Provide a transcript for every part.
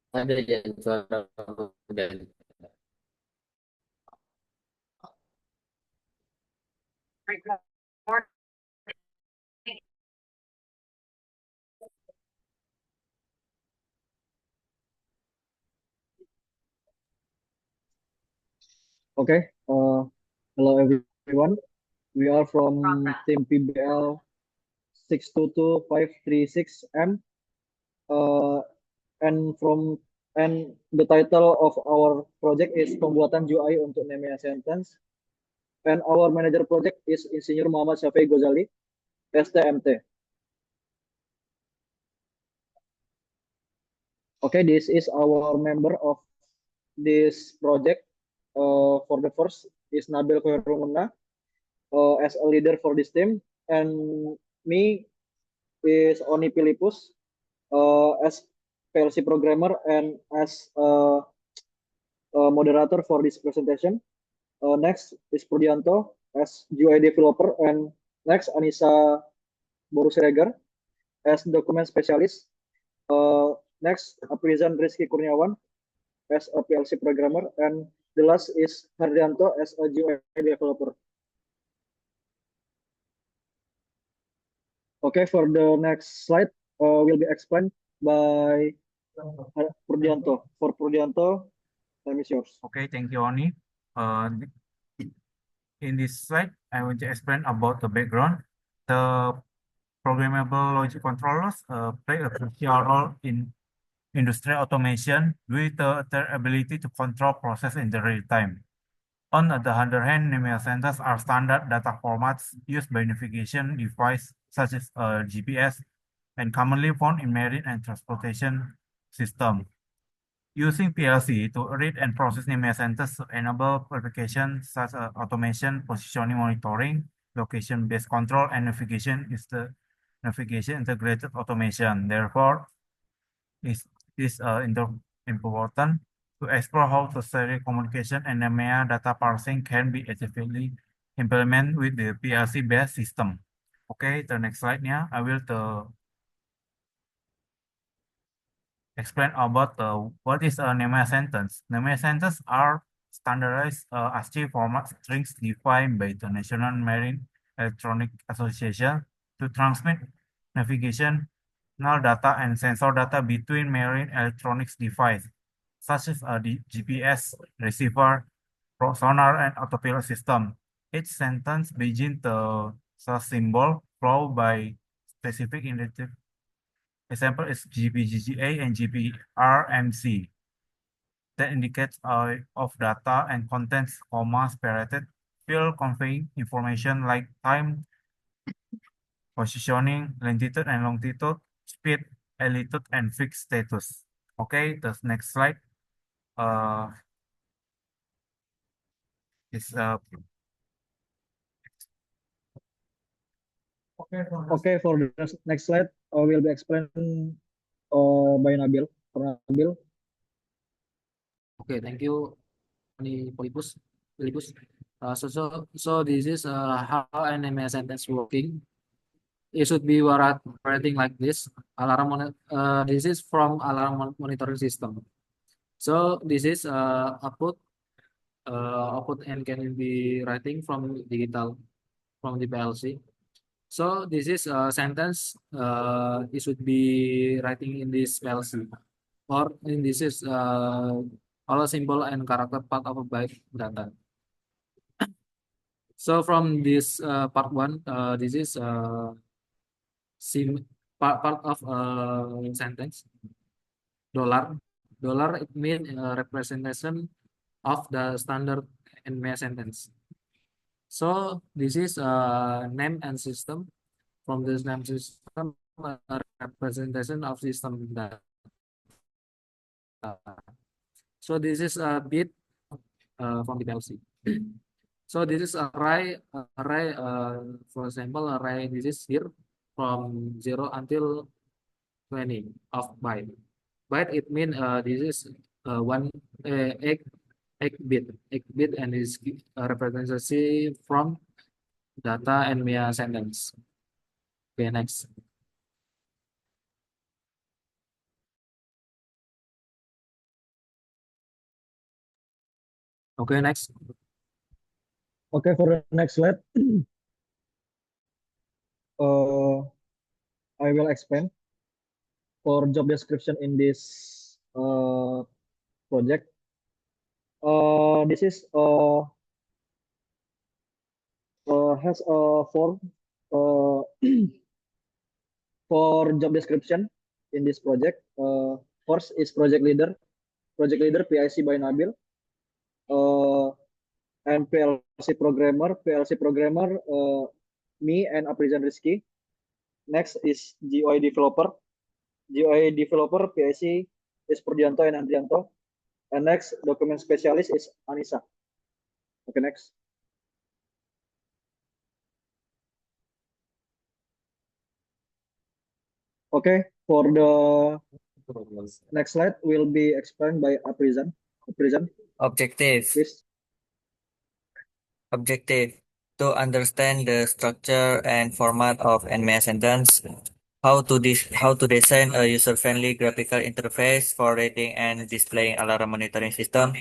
Ada yang suara dan Okay, hello everyone. We are from team PBL 622536M, uh, and from and the title of our project is Pembuatan UI untuk Nemea Sentence, and our manager project is Insinyur Muhammad Syafiq Ghazali, STMT. Okay, this is our member of this project. For the first is Nabil Khairul as a leader for this team, and me is Oni Pilipus as PLC programmer and as moderator for this presentation. Next is Purdianto as UI developer, and next Anissa Borusiregar as document specialist. Next Aprizan Rizky Kurniawan as a PLC programmer, and the last is Hardianto as a UI developer. Okay, for the next slide will be explained by Purdianto. For Purdianto, time is yours. Okay, thank you, Oni. Uh, in this slide, I want to explain about the background. The programmable logic controllers play a crucial role in industrial automation with their ability to control process in the real time. On the other hand, NMEA sensors are standard data formats used by navigation devices such as GPS and commonly found in marine and transportation systems. Using PLC to read and process NMEA sensors to enable applications such as automation, positioning monitoring, location-based control, and navigation is the navigation integrated automation. Therefore, it is important to explore how the serial communication and NMEA data parsing can be effectively implemented with the PLC-based system. Okay, the next slide nya, I will explain about what is a NMEA sentence. NMEA sentences are standardized ASCII format strings defined by the National Marine Electronic Association to transmit navigation data and sensor data between marine electronics devices, such as the GPS, receiver, sonar, and autopilot system. Each sentence begins the symbol followed by specific indicative. Example is GPGGA and GPRMC that indicates of data and contains comma separated field conveying information like time, positioning, latitude and longitude, speed, altitude, and fixed status. Okay, the next slide uh, is Okay, for the next slide, will be explained by Nabil. For Nabil. okay, thank you, Ani Polipus. Polipus. So this is how an MS sentence working. It should be writing like this. This is from alarm monitoring system. So this is output and can be writing from digital from the PLC. So this is a sentence. It should be writing in this PLC, or in this is all symbol and character part of a byte data. So from this part one, this is part of sentence. Dollar it means representation of the standard NMEA sentence. So this is name and system. From this name system, representation of system data. So this is a bit from the PLC. So this is array. For example, array this is here from 0 until 20 of byte. Byte it means this is one egg egg bit, and is representation from data and via sentence. Okay, next. Okay, next. Okay, for the next slide, uh, I will explain for job description in this project. This is has a form uh, for job description in this project. First is project leader. Project leader PIC by Nabil. Uh, and PLC programmer. PLC programmer me and Aprizan Rizky. Next is GUI developer. GUI developer PIC is Purdianto and Andrianto. And next document specialist is Anissa. Okay, next. Okay, for the next slide will be explained by Aprizan. Aprizan, Objective. please. Objective. To understand the structure and format of NMEA sentence. How to design a user-friendly graphical interface for reading and displaying alarm monitoring system.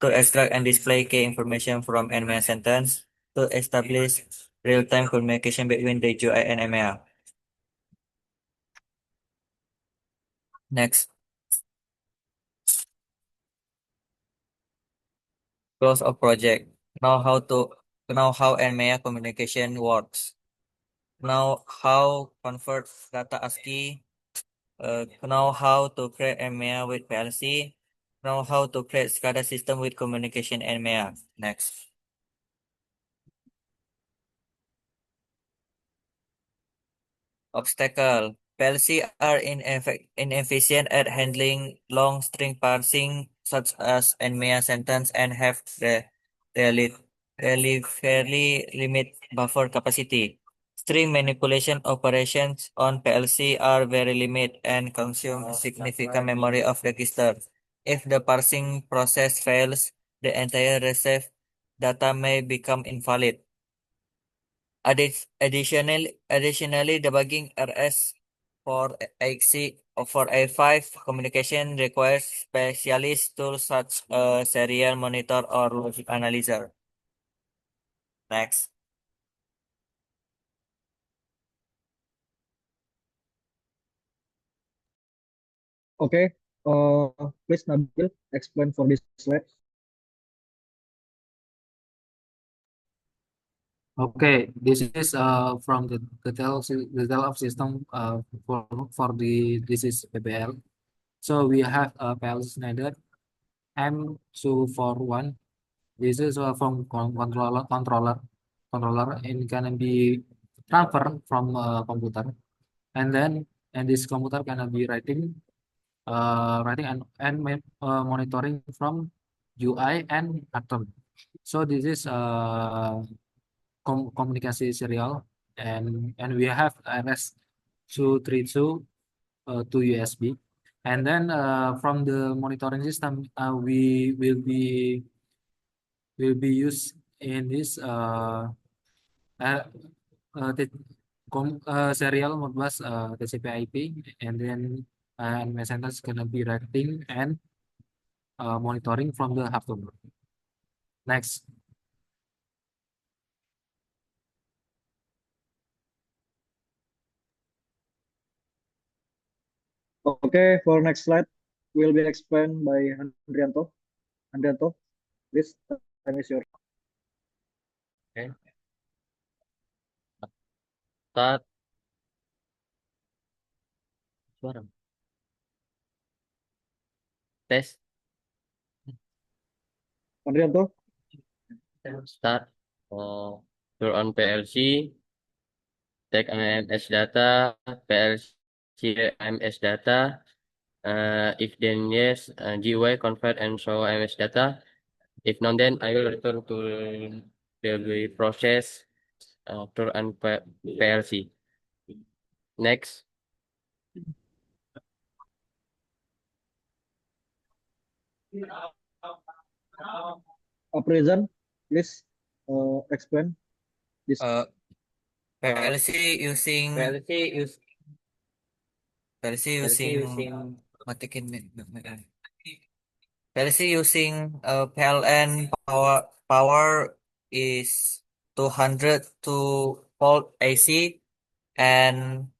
To extract and display key information from NMEA sentence. To establish real-time communication between the GUI and NMEA. Next. Close of project. Know how NMEA communication works. Know how convert data ASCII. Know how to create NMEA with PLC. Know how to create SCADA system with communication NMEA. Next. Obstacle. PLC are inefficient at handling long string parsing such as NMEA sentence and have the fairly limit buffer capacity. String manipulation operations on PLC are very limited and consume significant memory of register. If the parsing process fails, the entire received data may become invalid. Additionally, debugging RS for XC or for A5 communication requires specialist tools such as serial monitor or logic analyzer. Next. Okay, please Nabil explain for this slide. Okay, this is from the detail of system for the this is PBL. So we have PLC Schneider M241. This is from controller and can be transferred from computer, and then and this computer can be writing and monitoring from UI and atom. So this is komunikasi serial, and we have RS-232 to USB, and then from the monitoring system we will be used in this uh, serial Modbus TCP/IP, and then and messenger is gonna be writing and monitoring from the hardware. Next. Okay, for next slide will be explained by Andrianto. Andrianto, please, time is yours. Okay. Start. Suara. Tes. Andrianto, Start. Turn on PLC. Take IMS data. PLC IMS data. If then yes, GUI convert and show IMS data. If not, then I will return to the process. Turn on PLC. Next. Aprizan, please explain this. PLC using PLC using matikin PLC using PLN power is 202 volt AC, and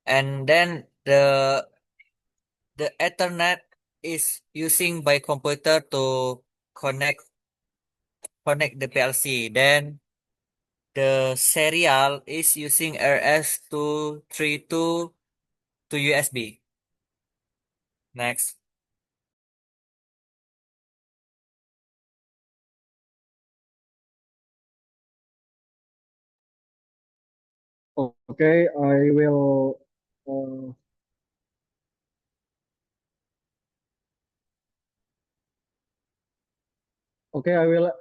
then the Ethernet is using by computer to connect the PLC. Then the serial is using RS-232 to USB. Next. Okay, I will uh,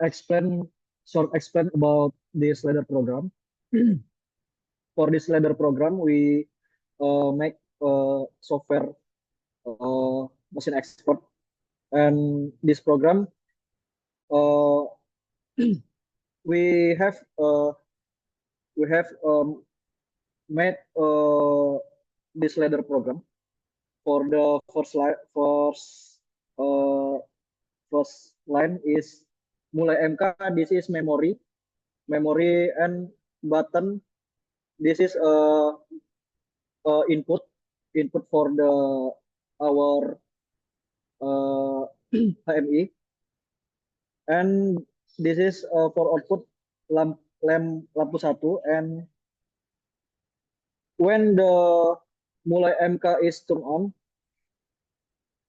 explain about this ladder program. For this ladder program, we make software machine export, and this program uh, we have uh, we have made this ladder program for the uh, first line is mulai MK. This is memory and button. This is input for the our HMI, and this is for output lampu satu, and when the mulai MK is turned on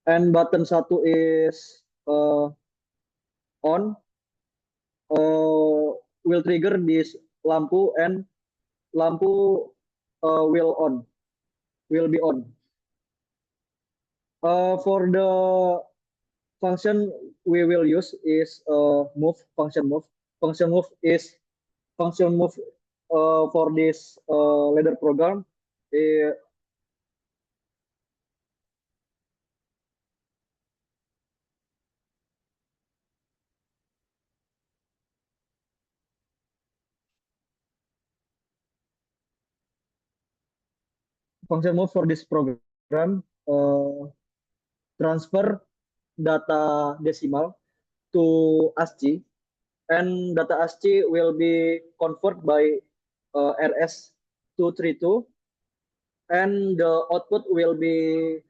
and button satu is on, will trigger this lampu, and lampu will be on. For the function we will use is function move. Function move for this ladder program. Function move for this program transfer data decimal to ASCII, and data ASCII will be converted by RS-232, and the output will be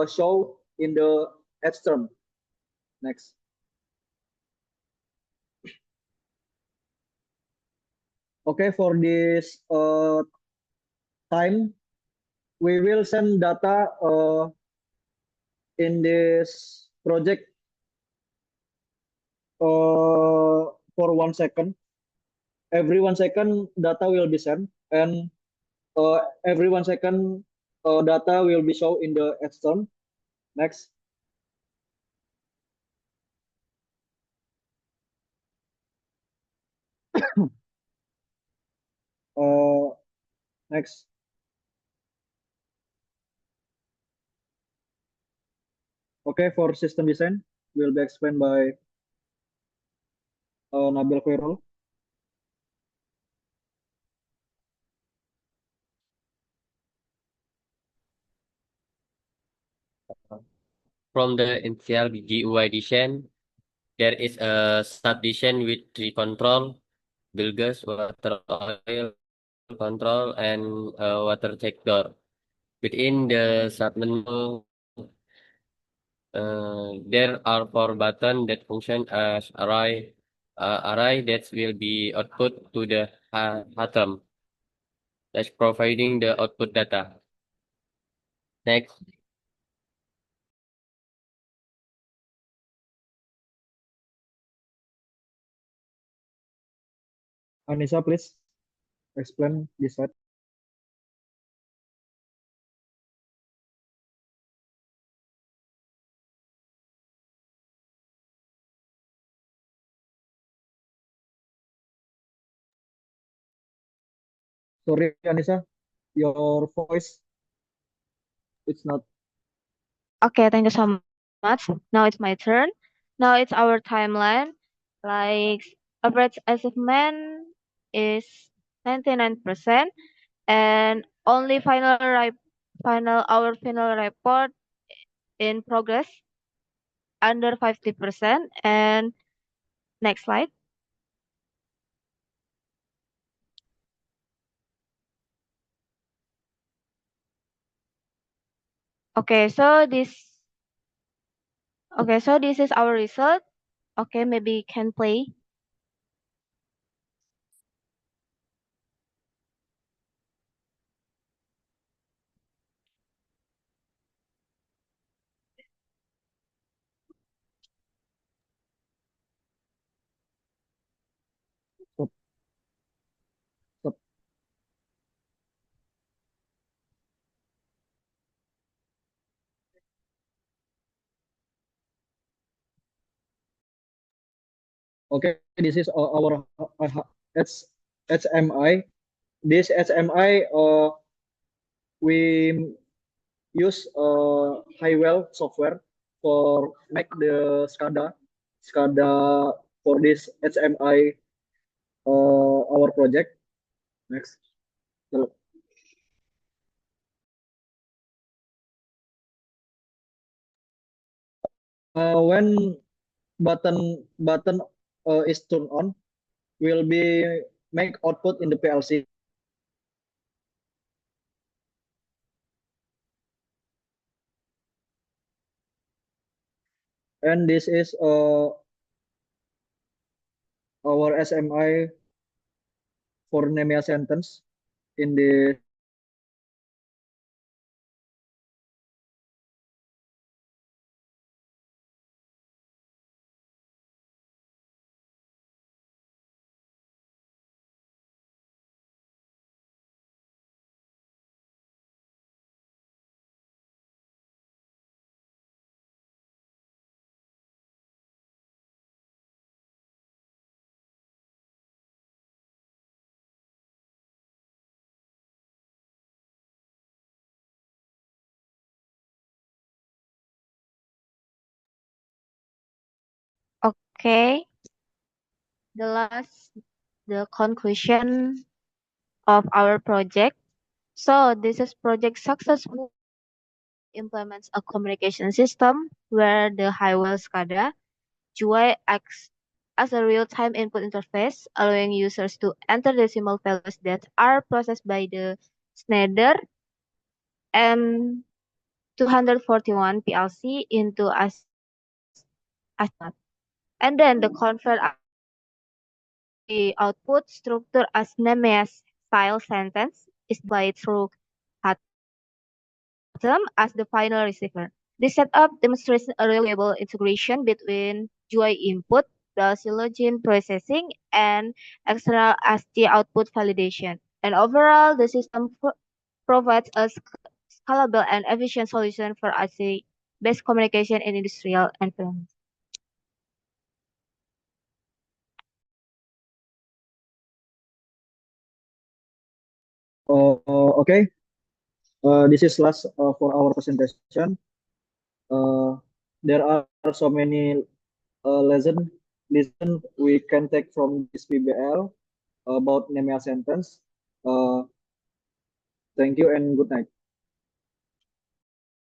shown in the EEPROM. Next. Okay, for this time, we will send data in this project for 1 second. Every 1 second, data will be sent, and every 1 second, data will be shown in the EEPROM. Next. Next. Okay, for system design will be explained by Nabil Khairul. From the initial GUI design, there is a subdivision with three control: bill gas, water oil control, and water check door. Within the submenu, there are four buttons that function as array that will be output to the atom, that's providing the output data. Next. Anissa, please explain this slide. Sorry, Anissa, your voice it's not. Okay, thank you so much. Now it's my turn. Now it's our timeline. Like average achievement is 99%, and only final report in progress. under 50%. And next slide. Okay, so this is our result. Okay, maybe can play. Stop, stop. Okay, this is our H HMI. This HMI we use Highwell software for make the SCADA for this HMI our project. Next. When button is turned on, will be make output in the PLC. And this is our SMI for Nemia sentence in the Okay. The conclusion of our project. So this is project successful implements a communication system where the Highwell SCADA GUI acts as a real-time input interface, allowing users to enter decimal values that are processed by the Schneider M241 PLC into as and then the convert the output structure as Nemes style sentence is displayed through Atom as the final receiver. This setup demonstrates a reliable integration between GUI input, the Silogene processing, and external ASCII output validation. And overall, the system provides a scalable and efficient solution for ASCII-based communication in industrial environments. Okay. This is last for our presentation. There are so many lesson we can take from this PBL about Nemia sentence. Thank you and good night.